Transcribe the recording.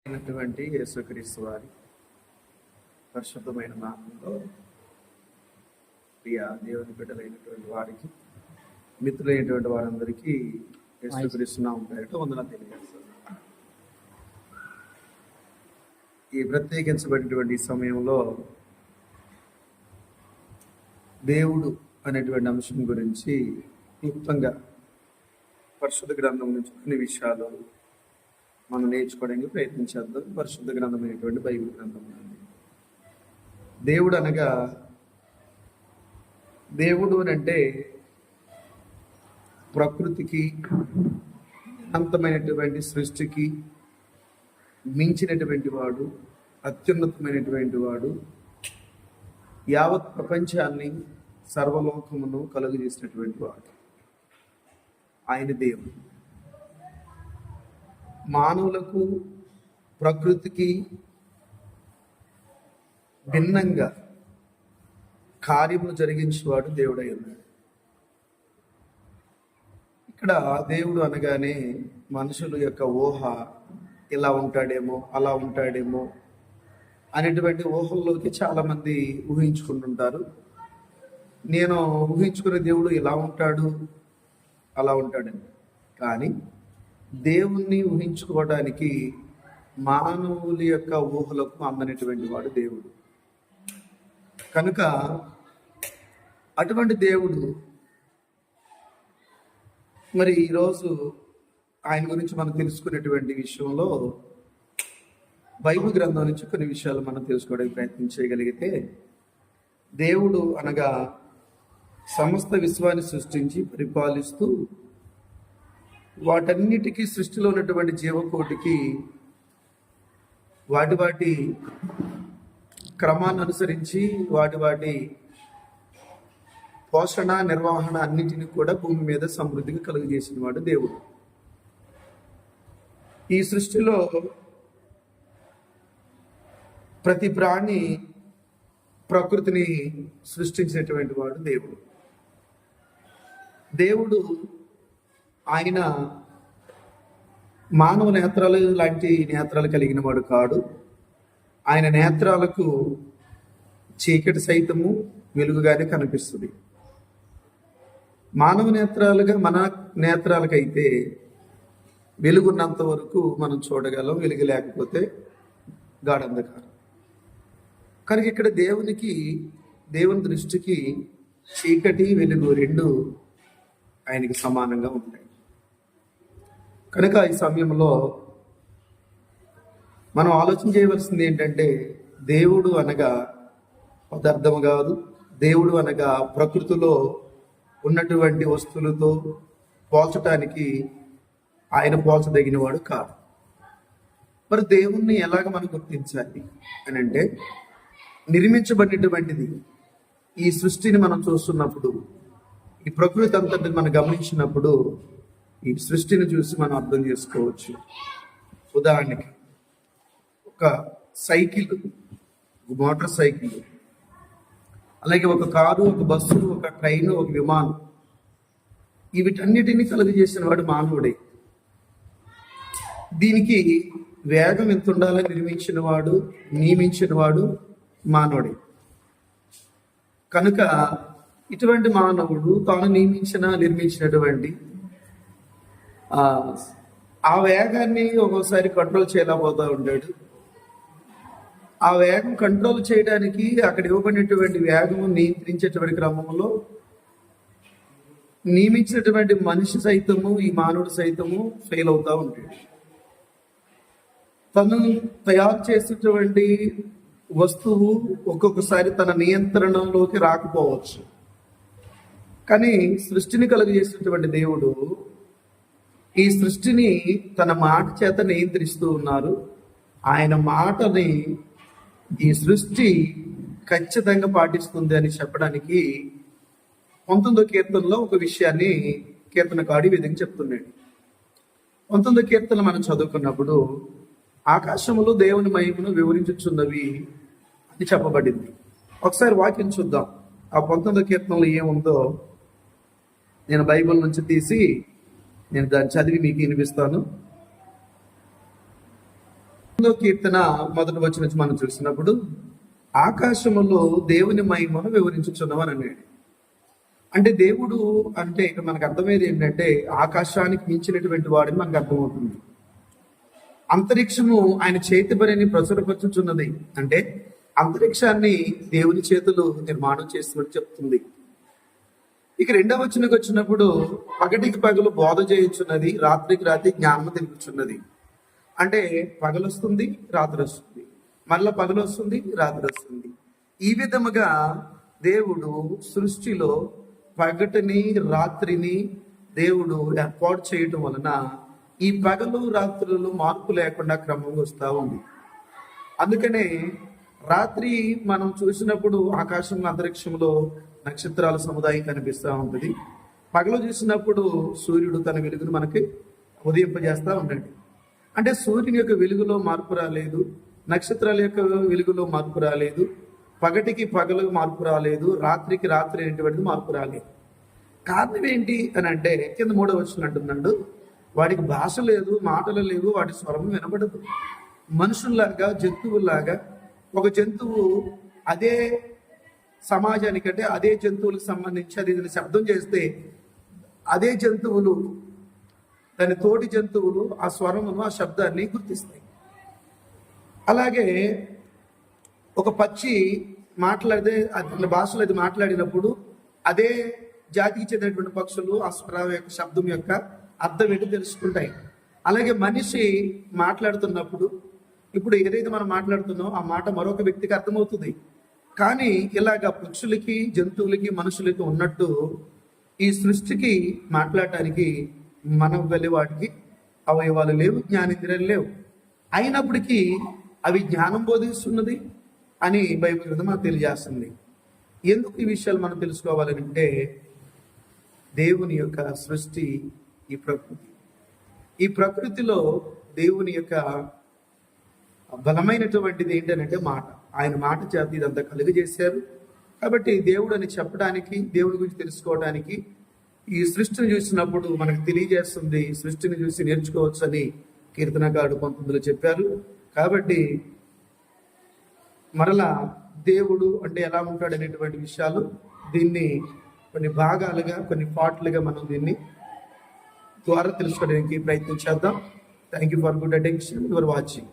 అయినటువంటి యేసుక్రీస్తు వారి పరిశుద్ధమైన నామంలో ప్రియ దేవుని బిడ్డలైనటువంటి వారికి, మిత్రులైనటువంటి వారందరికీ యేసుక్రీస్తు నామం పేరిట వందనాలు తెలియజేస్తాను. ఈ ప్రత్యేకించబడినటువంటి సమయంలో దేవుడు అనేటువంటి అంశం గురించి క్లుప్తంగా పరిశుద్ధ గ్రంథం నుంచి కొన్ని విషయాలు మనం నేర్చుకోవడానికి ప్రయత్నించేద్దాం. పరిశుద్ధ గ్రంథమైనటువంటి బైబిల్ గ్రంథం. దేవుడు అనగా, దేవుడు అంటే ప్రకృతికి, అనంతమైనటువంటి సృష్టికి మించినటువంటి వాడు, అత్యున్నతమైనటువంటి వాడు, యావత్ ప్రపంచాన్ని, సర్వలోకమును కలుగు చేసినటువంటి వాడు ఆయన దేవుడు. మానవులకు, ప్రకృతికి భిన్నంగా కార్యములు జరిగించేవాడు దేవుడై ఉన్నాడు. ఇక్కడ దేవుడు అనగానే మనుషుల యొక్క ఊహ ఇలా ఉంటాడేమో, అలా ఉంటాడేమో అనేటువంటి ఊహల్లోకి చాలామంది ఊహించుకుంటుంటారు. నేను ఊహించుకునే దేవుడు ఇలా ఉంటాడు, అలా ఉంటాడని. కానీ దేవుణ్ణి ఊహించుకోవడానికి మానవుల యొక్క ఊహలకు అందనటువంటి వాడు దేవుడు. కనుక అటువంటి దేవుడు మరి ఈరోజు ఆయన గురించి మనం తెలుసుకునేటువంటి విషయంలో బైబిల్ గ్రంథం నుంచి కొన్ని విషయాలు మనం తెలుసుకోవడానికి ప్రయత్నం చేయగలిగితే, దేవుడు అనగా సమస్త విశ్వాన్ని సృష్టించి పరిపాలిస్తూ వాటన్నిటికీ, సృష్టిలో ఉన్నటువంటి జీవకోటికి వాటి క్రమాన్ని అనుసరించి వాటి పోషణ, నిర్వహణ అన్నిటిని కూడా భూమి మీద సమృద్ధిగా కలుగజేసిన వాడు దేవుడు. ఈ సృష్టిలో ప్రతి ప్రాణి ప్రకృతిని సృష్టించినటువంటి వాడు దేవుడు. దేవుడు ఆయన మానవ నేత్రాలు లాంటి నేత్రాలు కలిగిన వాడు కాడు. ఆయన నేత్రాలకు చీకటి సైతము వెలుగుగానే కనిపిస్తుంది. మానవ నేత్రాలుగా మన నేత్రాలకైతే వెలుగున్నంత వరకు మనం చూడగలం, వెలుగు లేకపోతే గాఢంధకారం. కనుక ఇక్కడ దేవుని దృష్టికి చీకటి, వెలుగు రెండు ఆయనకి సమానంగా ఉంటాయి. కనుక ఈ సమయంలో మనం ఆలోచన చేయవలసింది ఏంటంటే, దేవుడు అనగా పదార్థము కాదు. దేవుడు అనగా ప్రకృతిలో ఉన్నటువంటి వస్తువులతో పోల్చటానికి ఆయన పోల్చదగినవాడు కాదు. మరి దేవుణ్ణి ఎలాగ మనం గుర్తించాలి అని అంటే, నిర్మించబడినటువంటిది ఈ సృష్టిని మనం చూస్తున్నప్పుడు, ఈ ప్రకృతి అంతటిని మనం గమనించినప్పుడు ఈ సృష్టిని చూసి మనం అర్థం చేసుకోవచ్చు. ఉదాహరణకి ఒక సైకిల్, మోటార్ సైకిల్, అలాగే ఒక కారు, ఒక బస్సు, ఒక ట్రైన్, ఒక విమానం, వీటన్నిటినీ కలుగజేసిన వాడు మానవుడే. దీనికి వేగం ఎంత ఉండాలని నియమించిన వాడు మానవుడే. కనుక ఇటువంటి మానవుడు తాను నిర్మించినటువంటి ఆ వేగాన్ని ఒక్కోసారి కంట్రోల్ చేయలేకపోతూ ఉంటాడు. ఆ వేగం కంట్రోల్ చేయడానికి అక్కడ ఇవ్వబడినటువంటి వేగము నియంత్రించేటువంటి క్రమంలో నియమించినటువంటి మనిషి సైతము, ఈ మానవుడు సైతము ఫెయిల్ అవుతూ ఉంటాడు. తను తయారు చేసేటువంటి వస్తువు ఒక్కొక్కసారి తన నియంత్రణలోకి రాకపోవచ్చు. కానీ సృష్టిని కలుగజేసినటువంటి దేవుడు ఈ సృష్టిని తన మాట చేత నియంత్రిస్తూ ఉన్నారు. ఆయన మాటని ఈ సృష్టి ఖచ్చితంగా పాటిస్తుంది అని చెప్పడానికి 19వ కీర్తనలో ఒక విషయాన్ని కీర్తనకారుడు ఈ విధంగా చెప్తున్నాడు. 19వ కీర్తన మనం చదువుకున్నప్పుడు ఆకాశములో దేవుని మహిమను వివరించుచున్నవి అని చెప్పబడింది. ఒకసారి వాక్యం చూద్దాం. ఆ 19వ కీర్తనలో ఏముందో నేను బైబిల్ నుంచి తీసి నేను దాన్ని చదివి మీకు వినిపిస్తాను. కీర్తన మొదటి వచనం నుంచి మనం చూసినప్పుడు ఆకాశములో దేవుని మహిమను వివరించుచున్నామని అన్నాడు. అంటే దేవుడు అంటే ఇక్కడ మనకు అర్థమయ్యేది ఏంటంటే ఆకాశానికి మించినటువంటి వాడిని మనకు అర్థమవుతుంది. అంతరిక్షము ఆయన చేతి పనిని ప్రచురపరుచుచున్నది అంటే అంతరిక్షాన్ని దేవుని చేతులు నిర్మాణం చేస్తున్నట్టు చెప్తుంది. ఇక రెండవ వచనంకి వచ్చినప్పుడు పగటికి పగలు బోధ చేయుచున్నది, రాత్రికి రాత్రి జ్ఞానం తెలుపుచున్నది. అంటే పగలు వస్తుంది, రాత్రి వస్తుంది, మళ్ళా పగలు వస్తుంది, రాత్రి వస్తుంది. ఈ విధముగా దేవుడు సృష్టిలో పగటిని రాత్రిని దేవుడు ఏర్పాటు చేయటం వలన ఈ పగలు రాత్రులు మార్పు లేకుండా క్రమంగా వస్తూ ఉంది. అందుకనే రాత్రి మనం చూసినప్పుడు ఆకాశంలో అంతరిక్షంలో నక్షత్రాల సముదాయం కనిపిస్తూ ఉంటుంది. పగలు చూసినప్పుడు సూర్యుడు తన వెలుగును మనకి ఉదయింపజేస్తూ ఉన్నాడు. అంటే సూర్యుని యొక్క వెలుగులో మార్పు రాలేదు, నక్షత్రాల యొక్క వెలుగులో మార్పు రాలేదు, పగటికి పగలు మార్పు రాలేదు, రాత్రికి రాత్రి అనేటువంటిది మార్పు రాలేదు. కారణం ఏంటి అని అంటే కింద 3వ వచనం అంటున్నాడు, వాడికి భాష లేదు, మాటలు లేవు, వాటి స్వరం వినబడదు. మనుషుల్లాగా జంతువుల్లాగా ఒక జంతువు అదే సమాజానికంటే అదే జంతువులకు సంబంధించి అది శబ్దం చేస్తే అదే జంతువులు దాని తోటి జంతువులు ఆ స్వరమును ఆ శబ్దాన్ని గుర్తిస్తాయి. అలాగే ఒక పక్షి మాట్లాడితే అది భాషలో అది మాట్లాడినప్పుడు అదే జాతికి చెందినటువంటి పక్షులు ఆ స్వరం యొక్క శబ్దం యొక్క అర్థం ఏంటో తెలుసుకుంటాయి. అలాగే మనిషి మాట్లాడుతున్నప్పుడు ఇప్పుడు ఏదైతే మనం మాట్లాడుతున్నామో ఆ మాట మరొక వ్యక్తికి అర్థమవుతుంది. కానీ ఇలాగ పక్షులకి జంతువులకి మనుషులకి ఉన్నట్టు ఈ సృష్టికి మాట్లాడటానికి మనం వెళ్ళే వాటికి అవయవాలు లేవు, జ్ఞానేంద్రియాలు లేవు. అయినప్పటికీ అవి జ్ఞానం బోధిస్తున్నది అని బైబిల్ గ్రంథం మనకు తెలియజేస్తుంది. ఎందుకు ఈ విషయాలు మనం తెలుసుకోవాలని అంటే దేవుని యొక్క సృష్టి ఈ ప్రకృతిలో దేవుని యొక్క బలమైనటువంటిది ఏంటంటే మాట. ఆయన మాట చేత ఇదంతా కలుగజేశారు. కాబట్టి దేవుడు అని చెప్పడానికి, దేవుడి గురించి తెలుసుకోవడానికి ఈ సృష్టిని చూసినప్పుడు మనకు తెలియజేస్తుంది. సృష్టిని చూసి నేర్చుకోవచ్చు అని కీర్తనకారుడు 19లో చెప్పారు. కాబట్టి మరలా దేవుడు అంటే ఎలా ఉంటాడు అనేటువంటి విషయాలు దీన్ని కొన్ని భాగాలుగా కొన్ని పార్ట్లుగా మనం దీన్ని ద్వారా తెలుసుకోవడానికి ప్రయత్నం చేద్దాం. Thank you for good attention. Your watching.